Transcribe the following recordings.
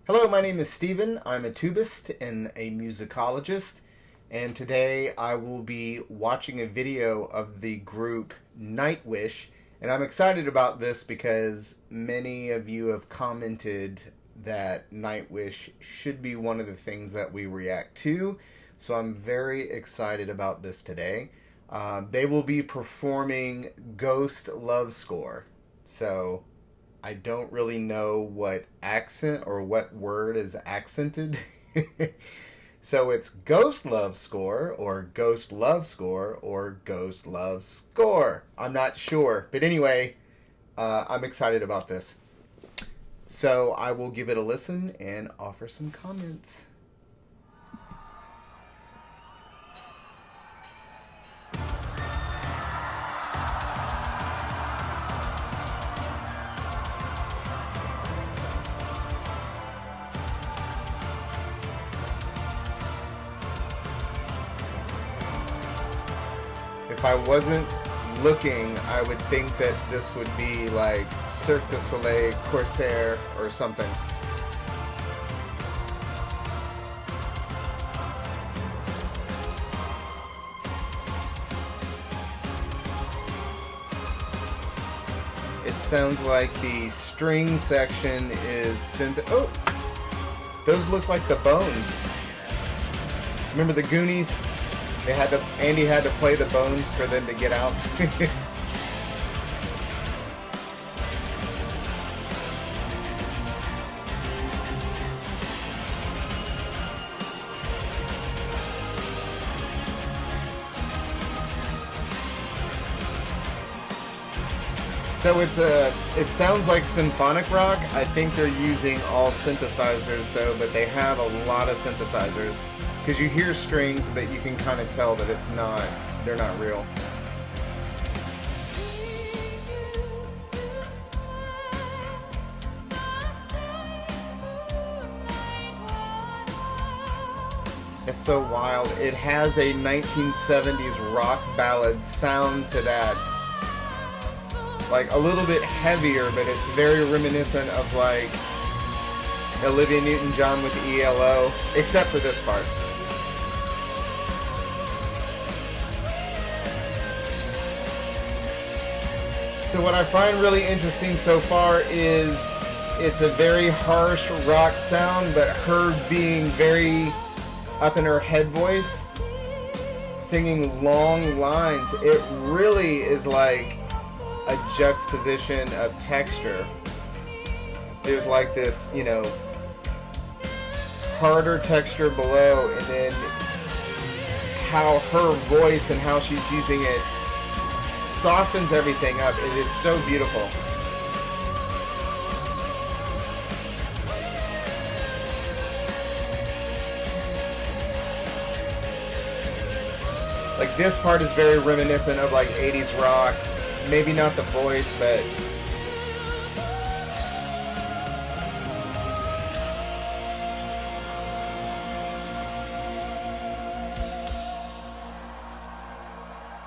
Hello, my name is Steven. I'm a tubist and a musicologist, and today I will be watching a video of the group Nightwish, and I'm excited about this because many of you have commented that Nightwish should be one of the things that we react to, so I'm very excited about this today. They will be performing Ghost Love Score, so I don't really know what accent or what word is accented. So it's Ghost Love Score or Ghost Love Score or Ghost Love Score. I'm not sure. But anyway, I'm excited about this. So I will give it a listen and offer some comments. If I wasn't looking, I would think that this would be like Cirque du Soleil Corsair or something. It sounds like the string section is oh, those look like the bones. Remember the Goonies? Andy had to play the bones for them to get out. So it sounds like symphonic rock. I think they're using all synthesizers though, but they have a lot of synthesizers. Because you hear strings, but you can kind of tell that they're not real. It's so wild. It has a 1970s rock ballad sound to that. Like a little bit heavier, but it's very reminiscent of like Olivia Newton-John with ELO, except for this part. So what I find really interesting so far is it's a very harsh rock sound, but her being very up in her head voice, singing long lines. It really is like a juxtaposition of texture. There's like this, harder texture below, and then how her voice and how she's using it softens everything up. It is so beautiful. Like this part is very reminiscent of like 80s rock. Maybe not the voice, but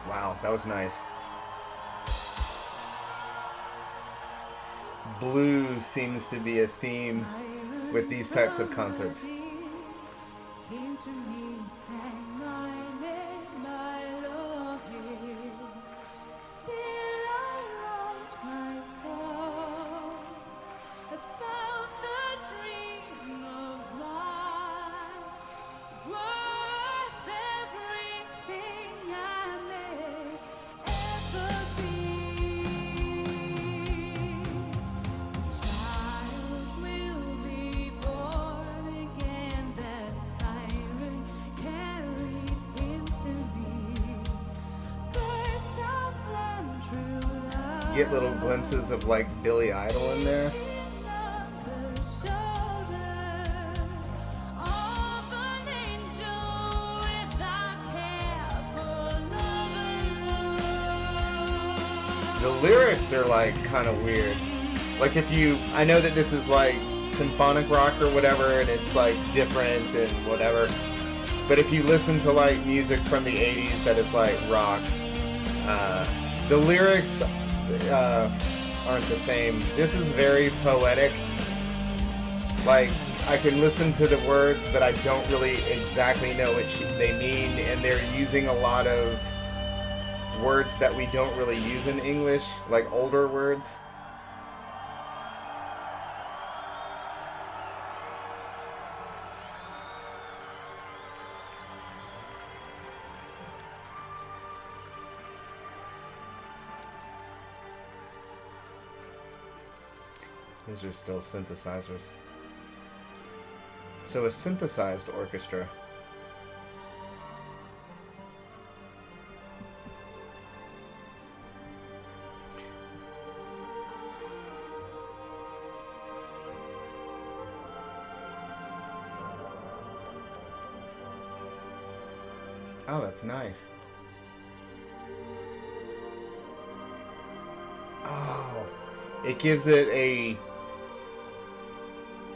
wow, that was nice. Blues seems to be a theme with these types of concerts. Get little glimpses of like Billy Idol in there. The lyrics are like kind of weird. Like I know that this is like symphonic rock or whatever, and it's like different and whatever. But if you listen to like music from the 80s that is like rock, the lyrics aren't the same. This is very poetic. Like, I can listen to the words, but I don't really exactly know what they mean, and they're using a lot of words that we don't really use in English, like older words. These are still synthesizers. So a synthesized orchestra. Oh, that's nice. Oh, it gives it a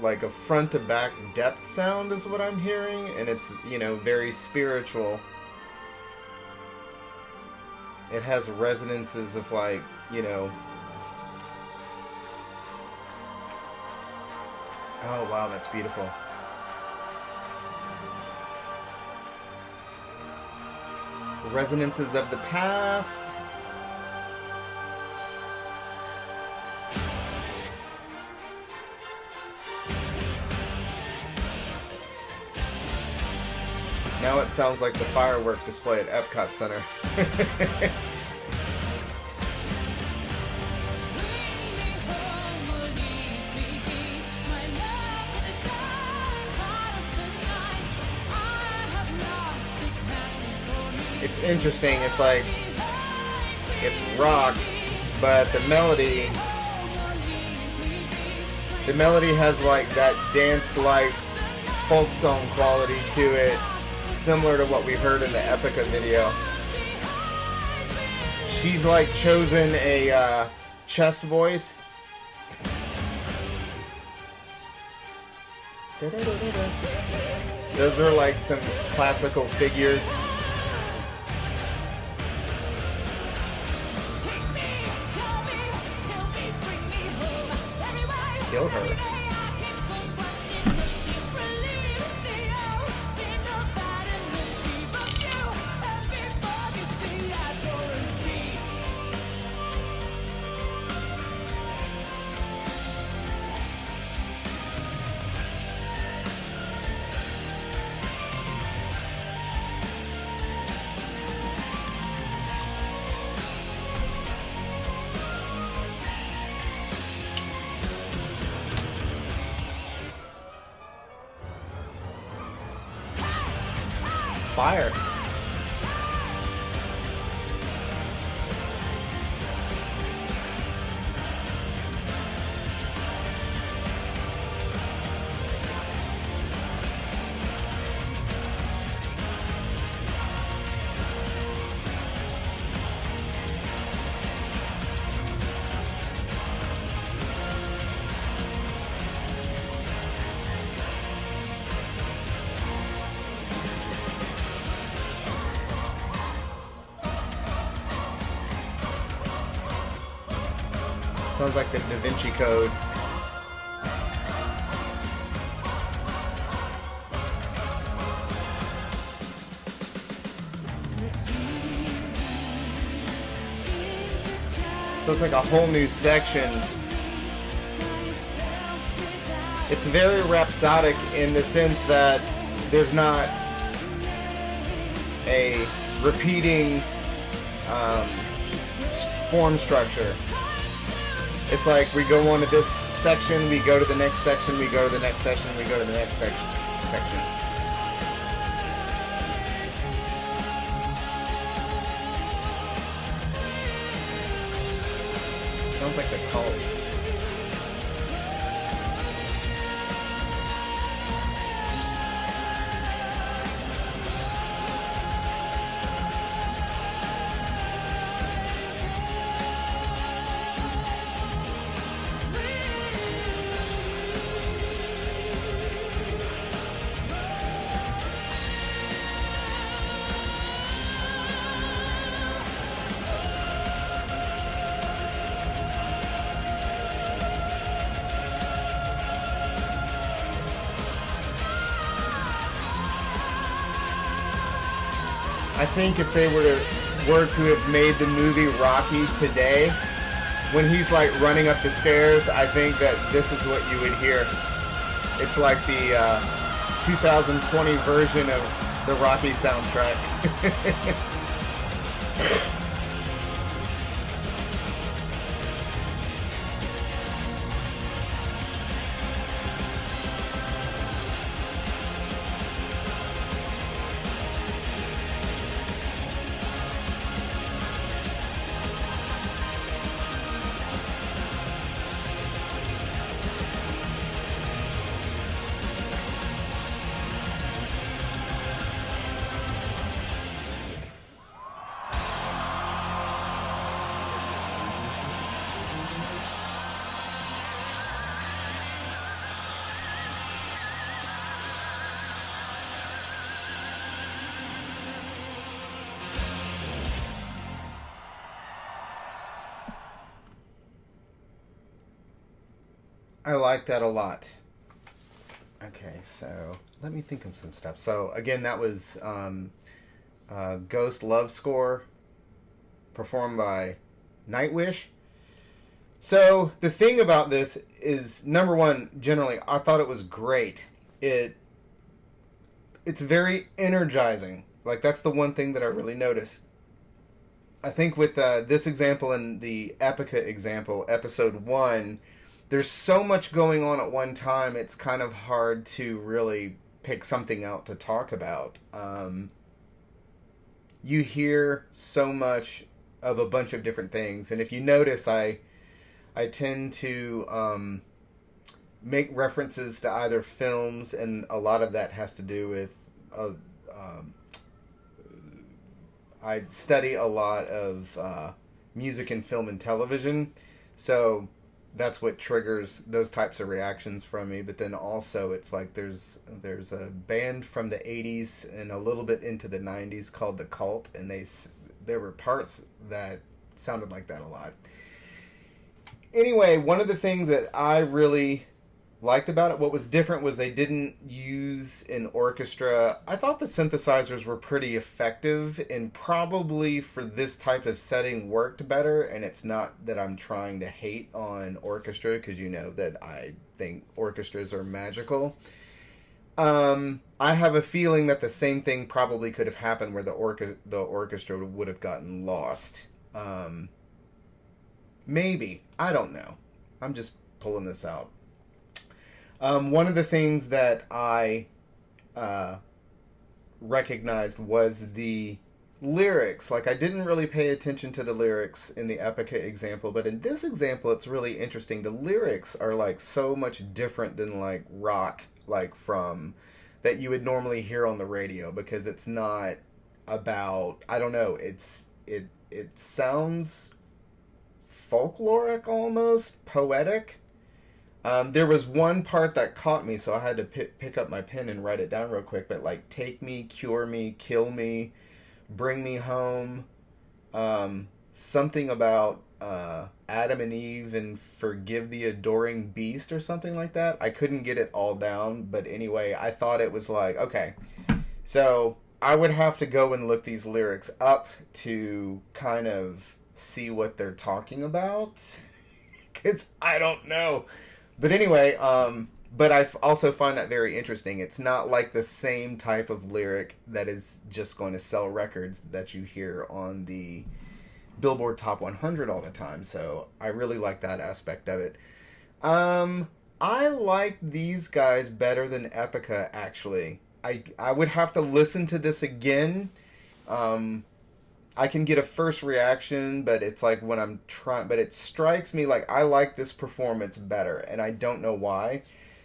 like a front to back depth sound is what I'm hearing, and it's, you know, very spiritual. It has resonances of, like, you know, oh wow, that's beautiful. Resonances of the past. Now it sounds like the firework display at Epcot Center. It's interesting. It's like, it's rock, but the melody has like that dance-like folk song quality to it, similar to what we heard in the Epica video. She's like chosen a chest voice. Those are like some classical figures. Kill her. Fire. Sounds like the Da Vinci Code. So it's like a whole new section. It's very rhapsodic in the sense that there's not a repeating form structure. It's like we go on to this section, we go to the next section, we go to the next section, we go to the next section. Sounds like the Cult. I think if they were to have made the movie Rocky today, when he's like running up the stairs, I think that this is what you would hear. It's like the 2020 version of the Rocky soundtrack. I like that a lot. Okay, so let me think of some stuff. So again, that was Ghost Love Score, performed by Nightwish. So the thing about this is, number one, generally, I thought it was great. It's very energizing. Like, that's the one thing that I really noticed. I think with this example and the Epica example, episode 1, there's so much going on at one time, it's kind of hard to really pick something out to talk about. You hear so much of a bunch of different things, and if you notice, I tend to make references to either films, and a lot of that has to do with I study a lot of music and film and television, so that's what triggers those types of reactions from me. But then also it's like there's a band from the 80s and a little bit into the 90s called The Cult, and there were parts that sounded like that a lot. Anyway, one of the things that I really liked about it, what was different, was they didn't use an orchestra. I thought the synthesizers were pretty effective, and probably for this type of setting worked better. And it's not that I'm trying to hate on orchestra, because you know that I think orchestras are magical. I have a feeling that the same thing probably could have happened where the orchestra would have gotten lost. Maybe. I don't know. I'm just pulling this out. One of the things that I recognized was the lyrics. Like, I didn't really pay attention to the lyrics in the Epica example, but in this example, it's really interesting. The lyrics are like so much different than like rock, like from that you would normally hear on the radio, because it's not about, I don't know, it sounds folkloric, almost poetic. There was one part that caught me, so I had to pick up my pen and write it down real quick. But like, take me, cure me, kill me, bring me home. Something about Adam and Eve and forgive the adoring beast or something like that. I couldn't get it all down, but anyway, I thought it was like, okay. So I would have to go and look these lyrics up to kind of see what they're talking about, because I don't know. But anyway, but I also find that very interesting. It's not like the same type of lyric that is just going to sell records that you hear on the Billboard Top 100 all the time. So I really like that aspect of it. I like these guys better than Epica, actually. I would have to listen to this again. I can get a first reaction, but it's like when I'm trying, but it strikes me like I like this performance better, and I don't know why.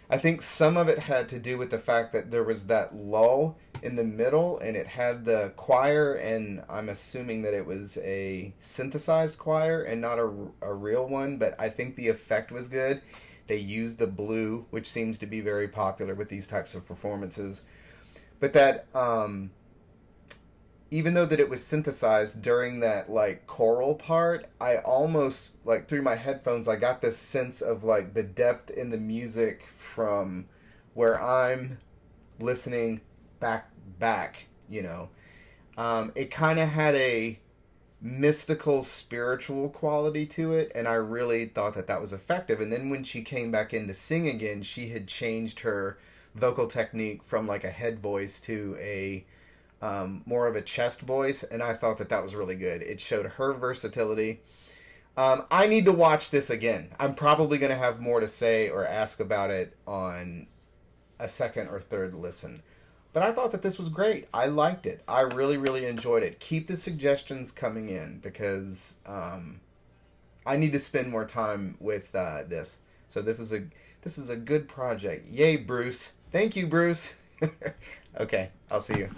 I think some of it had to do with the fact that there was that lull in the middle, and it had the choir, and I'm assuming that it was a synthesized choir and not a real one, but I think the effect was good. They used the blue, which seems to be very popular with these types of performances. But that, even though that it was synthesized during that like choral part, I almost, like, through my headphones, I got this sense of like the depth in the music from where I'm listening back, you know. It kind of had a mystical, spiritual quality to it, and I really thought that that was effective. And then when she came back in to sing again, she had changed her vocal technique from like a head voice to a more of a chest voice, and I thought that that was really good. It showed her versatility. I need to watch this again. I'm probably going to have more to say or ask about it on a second or third listen. But I thought that this was great. I liked it. I really, really enjoyed it. Keep the suggestions coming in because I need to spend more time with this. So this is a good project. Yay, Bruce! Thank you, Bruce. Okay, I'll see you.